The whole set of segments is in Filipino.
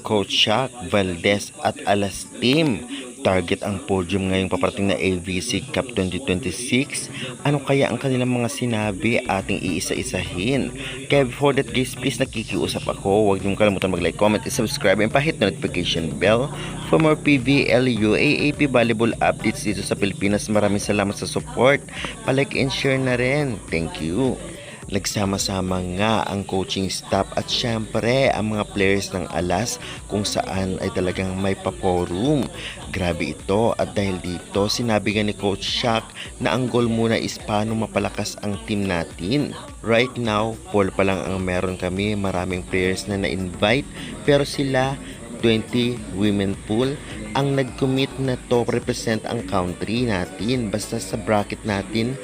Coach Shaq, Valdez at Alas Team. Target ang podium ngayong paparating na AVC Cup 2026. Ano kaya ang kanilang mga sinabi ating iisa-isahin? Kaya before that guys, please nakikiusap ako. Huwag niyong kalimutan mag-like, comment, and subscribe and pahit na notification bell for more PVL, UAAP volleyball updates dito sa Pilipinas. Maraming salamat sa support. Palike and share na rin. Thank you. Nagsama-sama nga ang coaching staff at syempre ang mga players ng Alas kung saan ay talagang may pa-forum. Grabe ito at dahil dito sinabi nga ni Coach Shaq na ang goal muna is paano mapalakas ang team natin. Right now, pool pa lang ang meron kami, maraming players na na-invite pero sila 20 women pool ang nag-commit na to represent ang country natin. Basta sa bracket natin,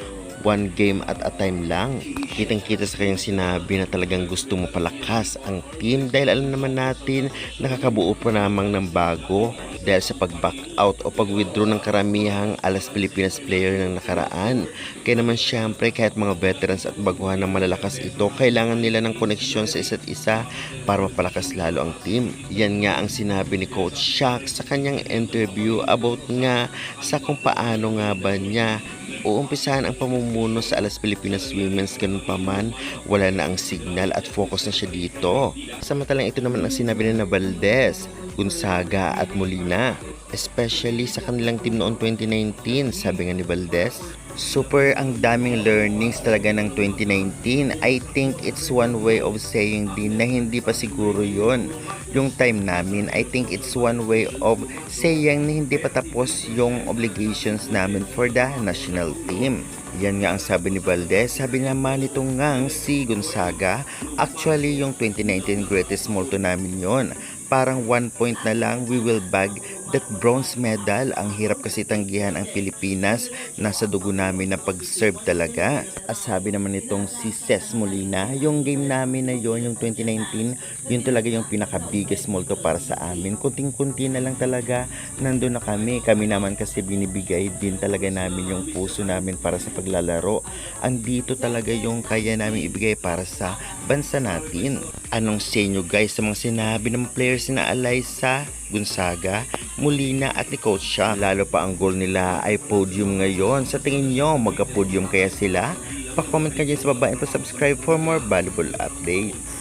one game at a time lang. Kitang-kita sa kanyang sinabi na talagang gusto mo palakas ang team dahil alam naman natin nakakabuo pa namang ng bago dahil sa pag-back out o pag-withdraw ng karamihang Alas Pilipinas player ng nakaraan. Kaya naman syempre kahit mga veterans at baguhan ng malalakas ito, kailangan nila ng koneksyon sa isa't isa para mapalakas lalo ang team. Yan nga ang sinabi ni Coach Shaq sa kanyang interview about nga sa kung paano nga ba niya uumpisahan ang pamumuno sa Alas Pilipinas Women's. Ganun pa man, wala na ang signal at focus na siya dito. Samantalang ito naman ang sinabi na Valdez, Gonzaga at Molina, especially sa kanilang team noong 2019. Sabi nga ni Valdez, super ang daming learnings talaga ng 2019. I think it's one way of saying din na hindi pa siguro yon yung time namin. I think it's one way of saying na hindi pa tapos yung obligations namin for the national team. Yan nga ang sabi ni Valdez. Sabi naman nitong ngang si Gonzaga, actually yung 2019 greatest molto namin yon. Parang 1 point na lang, we will bag that bronze medal. Ang hirap kasi tanggihan ang Pilipinas. Nasa dugo namin na pag-serve talaga. At sabi naman nitong si Ces Molina, yung game namin na yon, yung 2019, yun talaga yung pinaka-biggest molto para sa amin. Kunting-kunti na lang talaga, nandun na kami. Kami naman kasi binibigay din talaga namin yung puso namin para sa paglalaro. Andito talaga yung kaya namin ibigay para sa bansa natin. Anong say nyo guys sa mga sinabi ng players na Alyssa, Gonzaga, Molina at ni Coach Shaq? Lalo pa ang goal nila ay podium ngayon. Sa tingin nyo, magka-podium kaya sila? Pa-comment ka dyan sa baba and pa-subscribe for more volleyball updates.